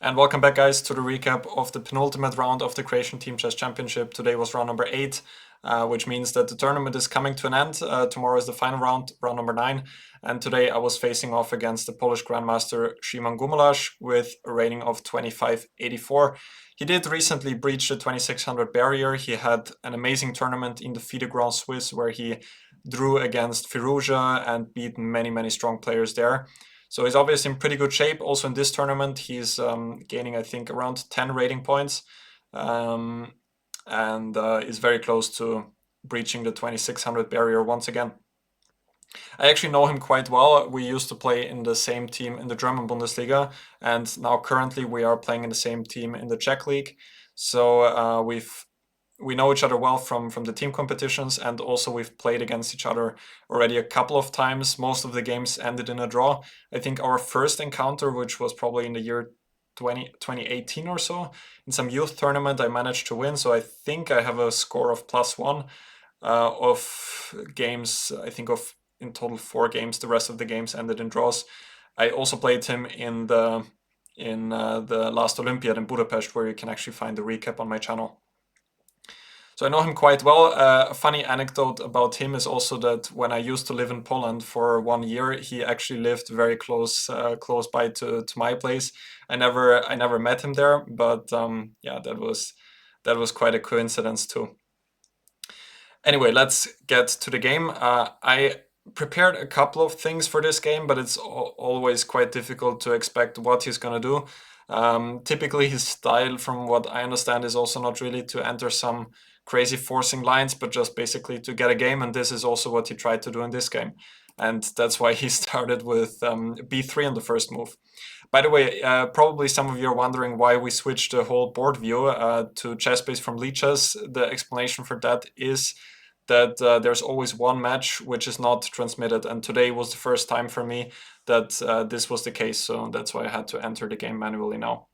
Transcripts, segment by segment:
And welcome back, guys, to the recap of the penultimate round of the Croatian Team Chess Championship. Today was round number 8, which means that the tournament is coming to an end. Tomorrow is the final round, round number 9. And today I was facing off against the Polish Grandmaster Szymon Gumularz with a rating of 2584. He did recently breach the 2600 barrier. He had an amazing tournament in the FIDE Grand Swiss where he drew against Firouzja and beat many strong players there. So he's obviously in pretty good shape. Also in this tournament, he's gaining, I think, around 10 rating points and is very close to breaching the 2600 barrier once again. I actually know him quite well. We used to play in the same team in the German Bundesliga, and now currently we are playing in the same team in the Czech League. So we know each other well from the team competitions, and also we've played against each other already a couple of times. Most of the games ended in a draw. I think our first encounter, which was probably in the year 2018 or so, in some youth tournament, I managed to win. So I think I have a score of +1 of games. I think of in total 4 games. The rest of the games ended in draws. I also played him in the last Olympiad in Budapest, where you can actually find the recap on my channel. So I know him quite well. A funny anecdote about him is also that when I used to live in Poland for 1 year, he actually lived very close by to my place. I never met him there, but yeah, that was quite a coincidence too. Anyway, let's get to the game. I prepared a couple of things for this game, but it's always quite difficult to expect what he's gonna do. Typically his style, from what I understand, is also not really to enter some crazy forcing lines, but just basically to get a game, and this is also what he tried to do in this game. And that's why he started with b3 on the first move. By the way, probably some of you are wondering why we switched the whole board view to ChessBase from Lichess. The explanation for that is that there's always one match which is not transmitted, and today was the first time for me that this was the case, so that's why I had to enter the game manually now.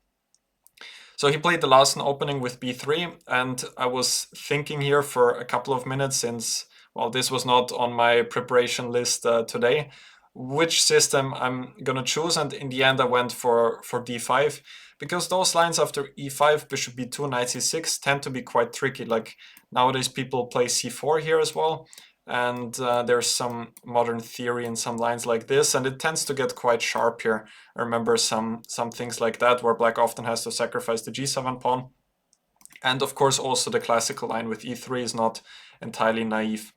So he played the Larsen opening with b3, and I was thinking here for a couple of minutes, since, well, this was not on my preparation list today, which system I'm gonna choose, and in the end I went for d5, because those lines after e5, bishop b2, knight c6 tend to be quite tricky. Like nowadays people play c4 here as well, and there's some modern theory in some lines like this, and it tends to get quite sharp here. I remember some things like that, where black often has to sacrifice the g7 pawn. And of course also the classical line with e3 is not entirely naive.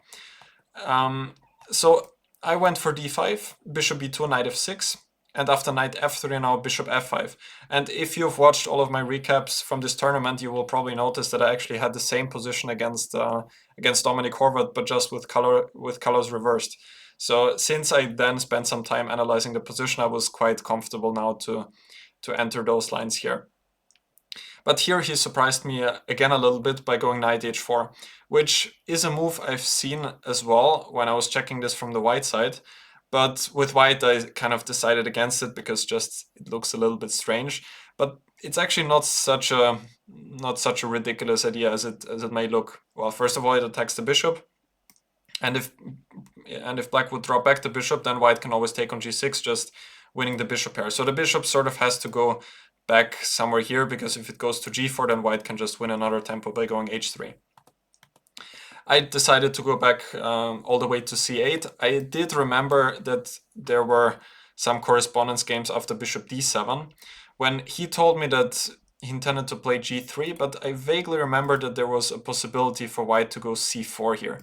So I went for d5, bishop b2, knight f6, and after knight f3 now bishop f5. And if you've watched all of my recaps from this tournament, you will probably notice that I actually had the same position against Dominik Horvath, but just with colors reversed. So since I then spent some time analyzing the position, I was quite comfortable now to enter those lines here. But here he surprised me again a little bit by going knight h4, which is a move I've seen as well when I was checking this from the white side. But with white, I kind of decided against it because just it looks a little bit strange. But it's actually not such a ridiculous idea as it may look. Well, first of all, it attacks the bishop, and if black would drop back the bishop, then white can always take on g6, just winning the bishop pair. So the bishop sort of has to go back somewhere here, because if it goes to g4, then white can just win another tempo by going h3. I decided to go back all the way to c8. I did remember that there were some correspondence games after bishop d7, when he told me that he intended to play g3, but I vaguely remember that there was a possibility for white to go c4 here.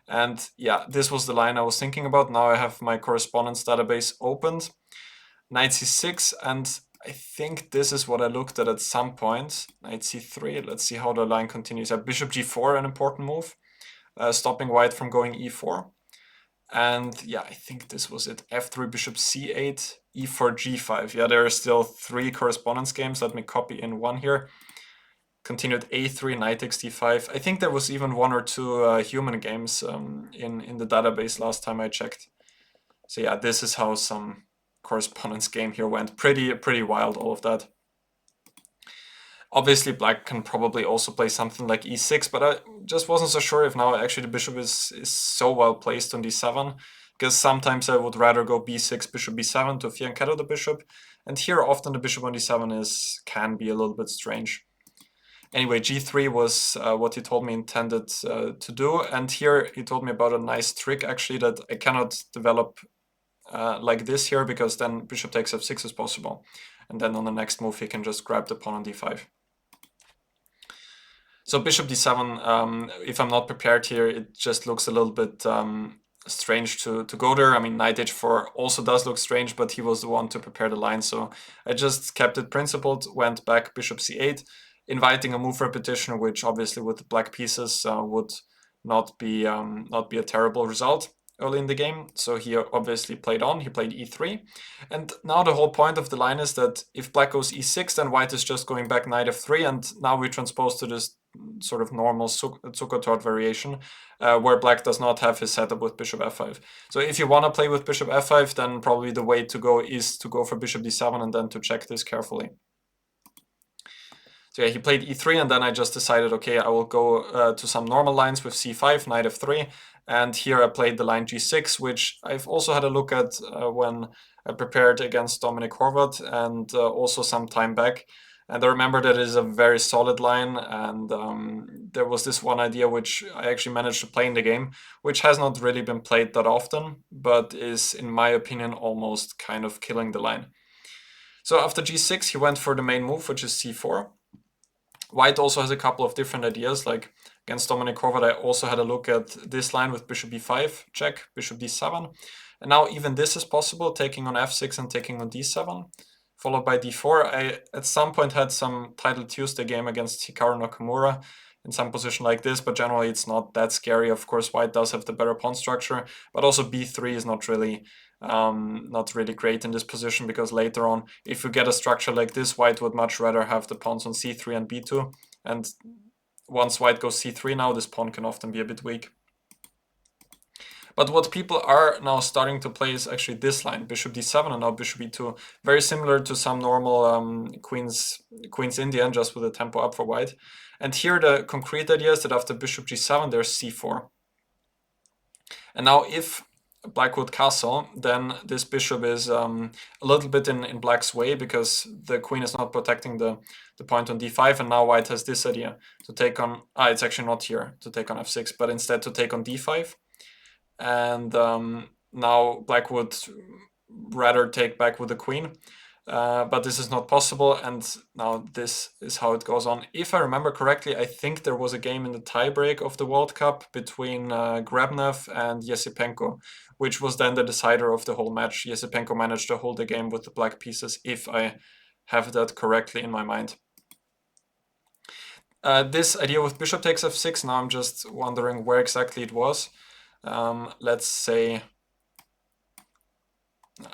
And yeah, this was the line I was thinking about. Now I have my correspondence database opened. Knight c6, and I think this is what I looked at some point. Knight c3, let's see how the line continues. Bishop g4, an important move, stopping white from going e4. And yeah, I think this was it. f3, bishop c8, e4, g5. Yeah, there are still 3 correspondence games. Let me copy in one here. Continued a3, knight takes d5. I think there was even 1 or 2 human games in the database last time I checked. So yeah, this is how some correspondence game here went. Pretty wild, all of that. Obviously black can probably also play something like e6, but I just wasn't so sure if now actually the bishop is so well placed on d7, because sometimes I would rather go b6, bishop b7 to fianchetto the bishop, And here often the bishop on d7 can be a little bit strange. Anyway, g3 was what he told me intended to do, and here he told me about a nice trick actually that I cannot develop like this here, because then bishop takes f6 is possible, and then on the next move he can just grab the pawn on d5. So bishop d7, if I'm not prepared here, it just looks a little bit strange to go there. I mean, knight h4 also does look strange, but he was the one to prepare the line, so I just kept it principled, went back bishop c8, inviting a move repetition, which obviously with the black pieces would not be a terrible result early in the game. So he obviously played on, he played e3. And now the whole point of the line is that if black goes e6, then white is just going back knight f3, and now we transpose to this sort of normal Zuckertort variation, where black does not have his setup with bishop f5. So if you want to play with bishop f5, then probably the way to go is to go for bishop d7 and then to check this carefully. So yeah, he played e3, and then I just decided, okay, I will go to some normal lines with c5, knight f3, and here I played the line g6, which I've also had a look at when I prepared against Dominic Horvath, and also some time back. And I remember that it is a very solid line, and there was this one idea which I actually managed to play in the game, which has not really been played that often, but is, in my opinion, almost kind of killing the line. So after g6, he went for the main move, which is c4. White also has a couple of different ideas, like against Dominic Horvath I also had a look at this line with bishop b5, check, bishop d7. And now even this is possible, taking on f6 and taking on d7, followed by d4. I at some point had some Title Tuesday game against Hikaru Nakamura in some position like this, but generally it's not that scary. Of course, white does have the better pawn structure, but also b3 is not really great in this position, because later on, if you get a structure like this, white would much rather have the pawns on c3 and b2, and once white goes c3 now, this pawn can often be a bit weak. But what people are now starting to play is actually this line, bishop d7 and now bishop e2, very similar to some normal Queen's Indian, just with a tempo up for white. And here the concrete idea is that after bishop g7 there's c4. And now if black would castle, then this bishop is a little bit in black's way, because the queen is not protecting the point on d5, and now white has this idea to take on, it's actually not here, to take on f6, but instead to take on d5. And now black would rather take back with the queen, but this is not possible, and now this is how it goes on. If I remember correctly, I think there was a game in the tiebreak of the World Cup between Grabnev and Yesipenko, which was then the decider of the whole match. Yesipenko managed to hold the game with the black pieces, if I have that correctly in my mind. This idea with bishop takes f6, now I'm just wondering where exactly it was. Let's say,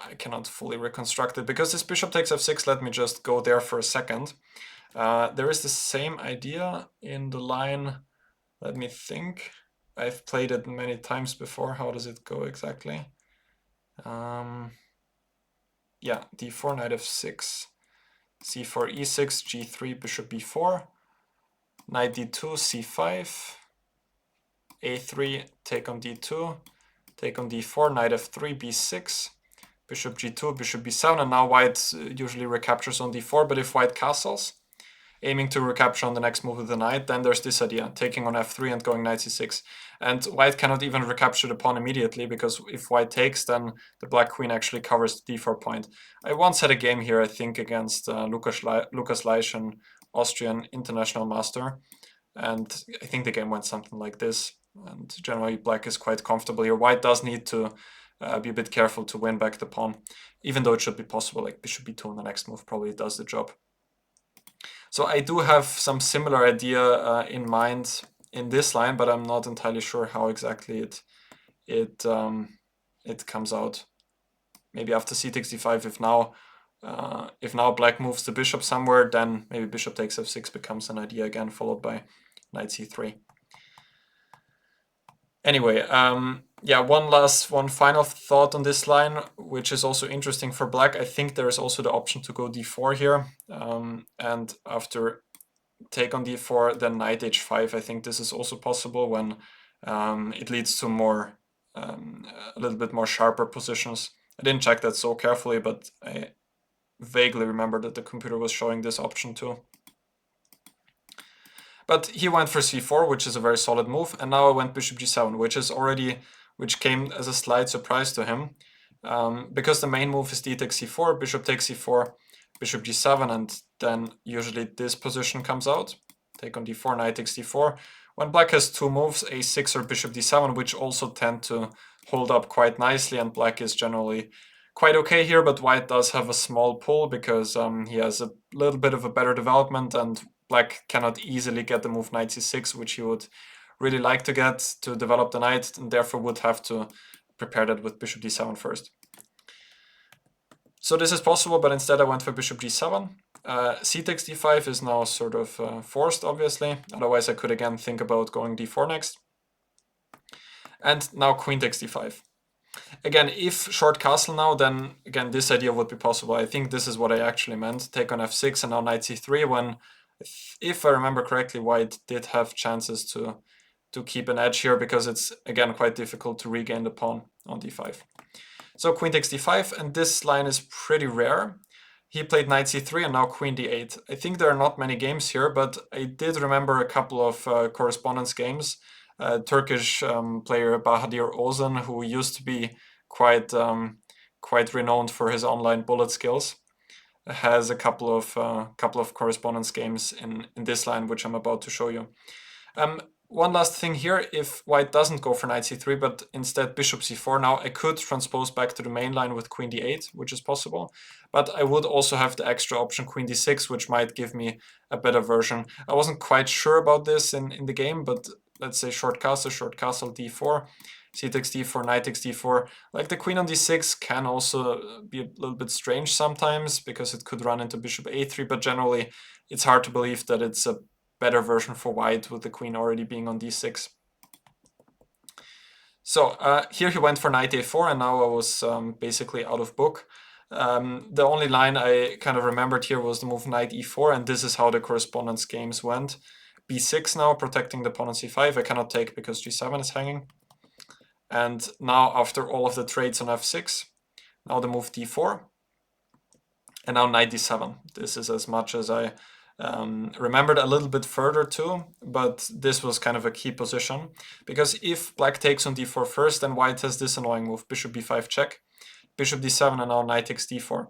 I cannot fully reconstruct it, because this bishop takes f6, let me just go there for a second. There is the same idea in the line, let me think. I've played it many times before. How does it go exactly? Yeah, d4, knight f6, c4, e6, g3, bishop b4, knight d2, c5, a3, take on d2, take on d4, knight f3, b6, bishop g2, bishop b7, and now white usually recaptures on d4, but if white castles, aiming to recapture on the next move with the knight, then there's this idea, taking on f3 and going knight c6. And white cannot even recapture the pawn immediately, because if white takes, then the black queen actually covers the d4 point. I once had a game here, I think, against Lukas Leisch, an Austrian international master, and I think the game went something like this. And generally black is quite comfortable here. White does need to be a bit careful to win back the pawn, even though it should be possible, like bishop b2 on the next move probably does the job. So I do have some similar idea in mind in this line, but I'm not entirely sure how exactly it comes out. Maybe after c takes d5, if now black moves the bishop somewhere, then maybe bishop takes f6 becomes an idea again, followed by knight c3. Anyway, yeah, one final thought on this line, which is also interesting for black. I think there is also the option to go d4 here, and after take on d4, then knight h5. I think this is also possible when it leads to more, a little bit more sharper positions. I didn't check that so carefully, but I vaguely remember that the computer was showing this option too. But he went for c4, which is a very solid move, and now I went bishop g7, which came as a slight surprise to him, because the main move is d takes c4, bishop takes c4, bishop g7, and then usually this position comes out. Take on d4, knight takes d4. When black has two moves, a6 or bishop d7, which also tend to hold up quite nicely, and black is generally quite okay here, but white does have a small pull because he has a little bit of a better development, and black cannot easily get the move knight c6, which he would really like to get to develop the knight, and therefore would have to prepare that with bishop d7 first. So this is possible, but instead I went for bishop g7. C takes d5 is now sort of forced, obviously. Otherwise I could again think about going d4 next. And now queen takes d5. Again, if short castle now, then again this idea would be possible. I think this is what I actually meant. Take on f6 and now knight c3, when, if I remember correctly, white did have chances to keep an edge here, because it's again quite difficult to regain the pawn on d5. So queen takes d5, and this line is pretty rare. He played knight c3 and now queen d8. I think there are not many games here, but I did remember a couple of correspondence games. Turkish player Bahadir Ozan, who used to be quite renowned for his online bullet skills, has a couple of correspondence games in this line, which I'm about to show you. One last thing here, if white doesn't go for knight c3, but instead bishop c4, now I could transpose back to the main line with queen d8, which is possible, but I would also have the extra option queen d6, which might give me a better version. I wasn't quite sure about this in the game, but let's say short castle, d4, c takes d4, knight takes d4. Like the queen on d6 can also be a little bit strange sometimes, because it could run into bishop a3, but generally it's hard to believe that it's a better version for white with the queen already being on d6. So here he went for knight a4, and now I was basically out of book. The only line I kind of remembered here was the move knight e4, and this is how the correspondence games went. b6 now, protecting the pawn on c5. I cannot take because g7 is hanging. And now after all of the trades on f6, now the move d4, and now knight d7. This is as much as I remembered, a little bit further too, but this was kind of a key position, because if black takes on d4 first, then white has this annoying move, bishop b5 check, bishop d7, and now knight takes d4.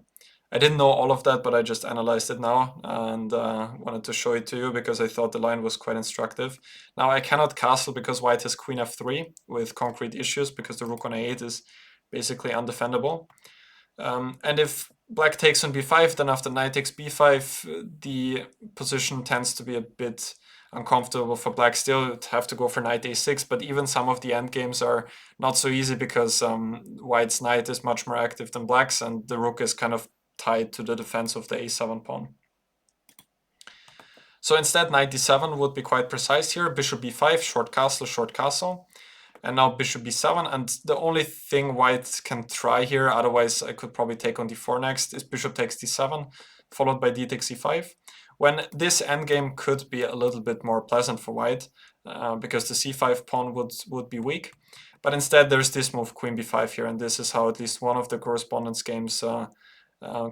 I didn't know all of that, but I just analyzed it now and wanted to show it to you because I thought the line was quite instructive. Now I cannot castle because white has queen f3 with concrete issues, because the rook on a8 is basically undefendable. And if black takes on b5, then after knight takes b5, the position tends to be a bit uncomfortable for black. Still have to go for knight a6, but even some of the endgames are not so easy, because white's knight is much more active than black's, and the rook is kind of tied to the defense of the a7 pawn. So instead knight d7 would be quite precise here, bishop b5, short castle, and now bishop b7, and the only thing white can try here, otherwise I could probably take on d4 next, is bishop takes d7, followed by d takes e5, when this endgame could be a little bit more pleasant for white, because the c5 pawn would be weak. But instead there's this move, queen b5 here, and this is how at least one of the correspondence games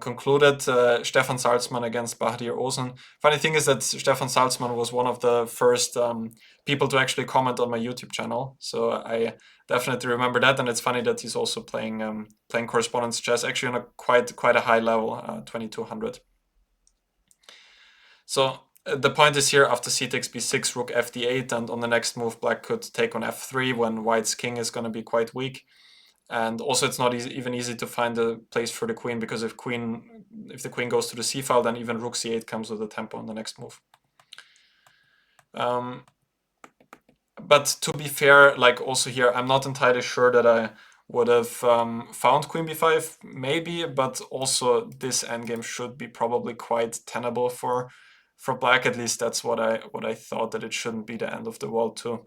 concluded. Stefan Salzmann against Bahadir Ozan. Funny thing is that Stefan Salzmann was one of the first people to actually comment on my YouTube channel, so I definitely remember that. And it's funny that he's also playing correspondence chess, actually on a quite a high level, 2200. So the point is here, after c takes b6, rook fd8, and on the next move black could take on f3 when white's king is going to be quite weak. And also it's not even easy to find a place for the queen, because if the queen goes to the c file, then even rook c8 comes with a tempo on the next move. But to be fair, like also here, I'm not entirely sure that I would have found queen b5, maybe, but also this endgame should be probably quite tenable for black. At least that's what I thought, that it shouldn't be the end of the world too.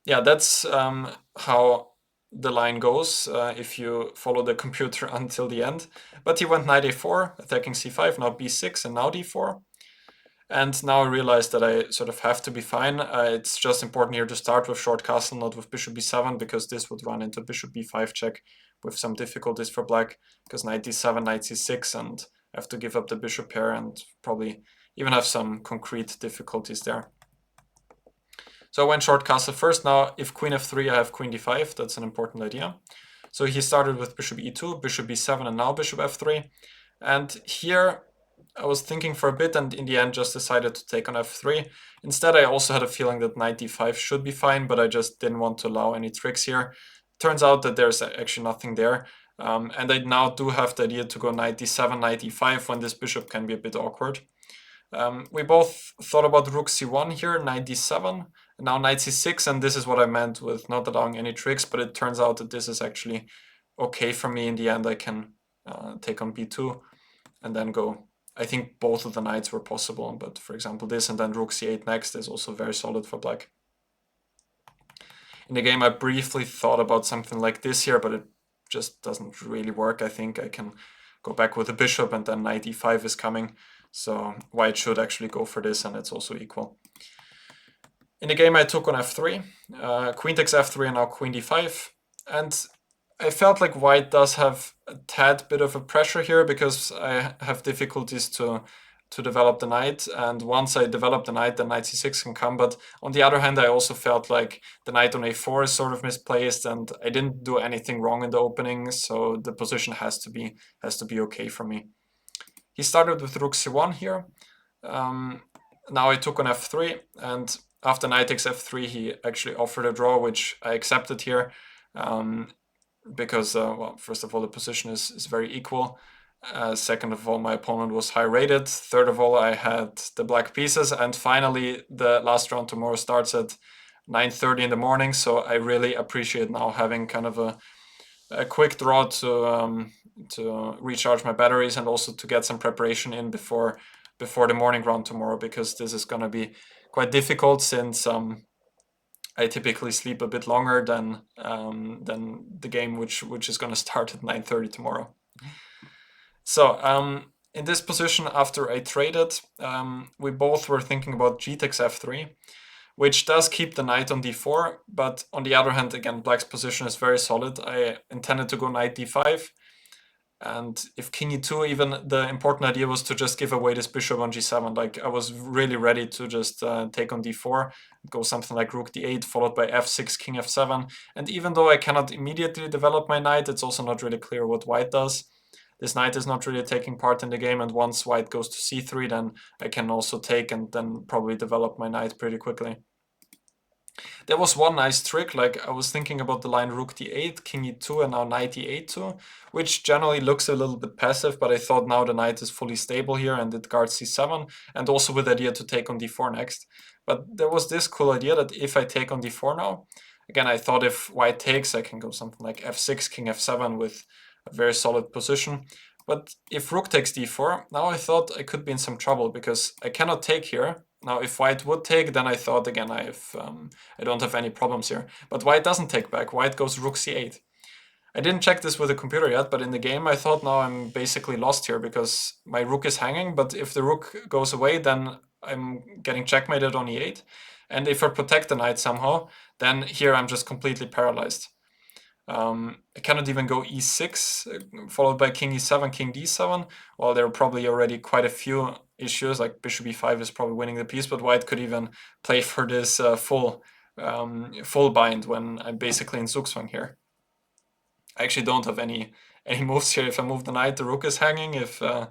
Yeah, that's how the line goes if you follow the computer until the end. But he went knight a4, attacking c5, now b6, and now d4. And now I realize that I sort of have to be fine. It's just important here to start with short castle, not with bishop b7, because this would run into bishop b5 check, with some difficulties for black, because knight d7, knight c6, and I have to give up the bishop pair and probably even have some concrete difficulties there. So I went short castle first. Now if queen f3, I have queen d5. That's an important idea. So he started with bishop e2, bishop b7, and now bishop f3. And here I was thinking for a bit and in the end just decided to take on f3. Instead, I also had a feeling that knight d5 should be fine, but I just didn't want to allow any tricks here. Turns out that there's actually nothing there. And I now do have the idea to go knight d7, knight e5 when this bishop can be a bit awkward. We both thought about rook c1 here, knight d7, and now knight c6, and this is what I meant with not allowing any tricks, but it turns out that this is actually okay for me in the end. I can take on b2 and then go. I think both of the knights were possible, but for example this and then rook c8 next is also very solid for black. In the game I briefly thought about something like this here, but it just doesn't really work. I think I can go back with the bishop and then knight e5 is coming. So white should actually go for this and it's also equal. In the game I took on f3, queen takes f3 and now queen d5. And I felt like white does have a tad bit of a pressure here because I have difficulties to develop the knight, and once I develop the knight, then knight c6 can come. But on the other hand, I also felt like the knight on a4 is sort of misplaced, and I didn't do anything wrong in the opening, so the position has to be okay for me. He started with rook c1 here. Now I took on f3, and after knight takes f3, he actually offered a draw, which I accepted here. Because, well, first of all, the position is very equal. Second of all, my opponent was high rated. Third of all, I had the black pieces. And finally, the last round tomorrow starts at 9:30 in the morning. So I really appreciate now having kind of a quick draw to recharge my batteries and also to get some preparation in before the morning round tomorrow, because this is going to be quite difficult since I typically sleep a bit longer than the game, which is going to start at 9:30 tomorrow. So in this position, after I traded, we both were thinking about g takes f3, which does keep the knight on d4. But on the other hand, again, black's position is very solid. I intended to go knight d5. And if king e2, even the important idea was to just give away this bishop on g7. Like I was really ready to just take on d4, go something like rook d8, followed by f6, king f7. And even though I cannot immediately develop my knight, it's also not really clear what white does. This knight is not really taking part in the game, and once white goes to c3, then I can also take and then probably develop my knight pretty quickly. There was one nice trick, like I was thinking about the line rook d8, king e2, and now knight e8 too, which generally looks a little bit passive, but I thought now the knight is fully stable here and it guards c7, and also with the idea to take on d4 next. But there was this cool idea that if I take on d4 now, again, I thought if white takes, I can go something like f6, king f7 with a very solid position. But if rook takes d4, now I thought I could be in some trouble because I cannot take here. Now, if white would take, then I thought again I don't have any problems here. But white doesn't take back. White goes rook c8. I didn't check this with the computer yet, but in the game I thought now I'm basically lost here because my rook is hanging. But if the rook goes away, then I'm getting checkmated on e8. And if I protect the knight somehow, then here I'm just completely paralyzed. I cannot even go e6, followed by king e7, king d7. Well, there are probably already quite a few issues, like bishop e5 is probably winning the piece, but white could even play for this full bind when I'm basically in zugzwang here. I actually don't have any moves here. If I move the knight, the rook is hanging. If I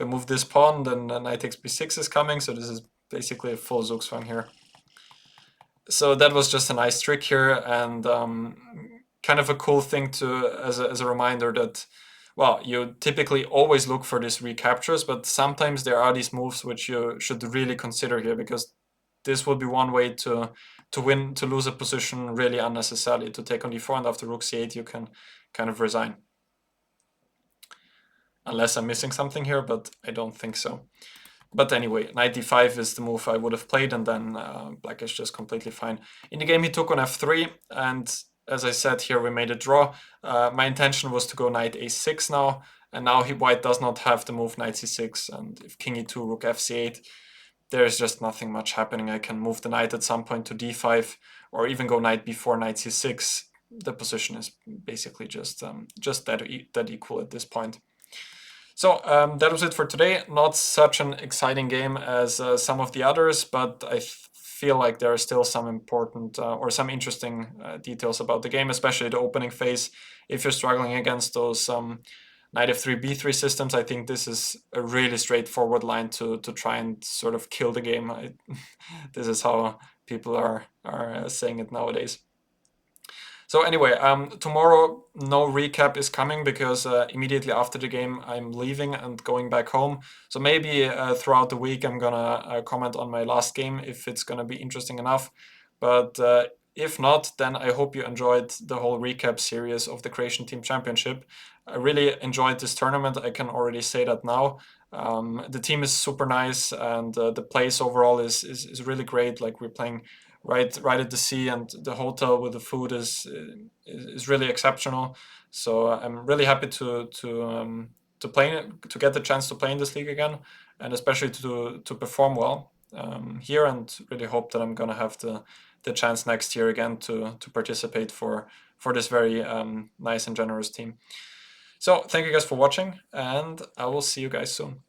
move this pawn, then knight takes b6 is coming, so this is basically a full zugzwang here. So that was just a nice trick here, and kind of a cool thing to as a reminder that, well, you typically always look for these recaptures, but sometimes there are these moves which you should really consider here, because this would be one way to lose a position really unnecessarily, to take on d4, and after rook c8 you can kind of resign. Unless I'm missing something here, but I don't think so. But anyway, knight d5 is the move I would have played, and then black is just completely fine. In the game he took on f3, and as I said here, we made a draw. My intention was to go knight a6 now, and now white does not have the move knight c6, and if king e2, rook fc8, there's just nothing much happening. I can move the knight at some point to d5, or even go knight b4, knight c6. the position is basically just that equal at this point. So that was it for today. Not such an exciting game as some of the others, but I feel like there are still some important or some interesting details about the game, especially the opening phase. If you're struggling against those knight f3, b3 systems, I think this is a really straightforward line to try and sort of kill the game. This is how people are saying it nowadays. So anyway, tomorrow no recap is coming because immediately after the game I'm leaving and going back home. So maybe throughout the week I'm gonna comment on my last game if it's gonna be interesting enough. But if not, then I hope you enjoyed the whole recap series of the Croatian Team Championship. I really enjoyed this tournament, I can already say that now. The team is super nice and the place overall is really great. Like we're playing right at the sea, and the hotel with the food is really exceptional. So I'm really happy to get the chance to play in this league again, and especially to perform well here, and really hope that I'm gonna have the chance next year again to participate for this very nice and generous team. So thank you guys for watching, and I will see you guys soon.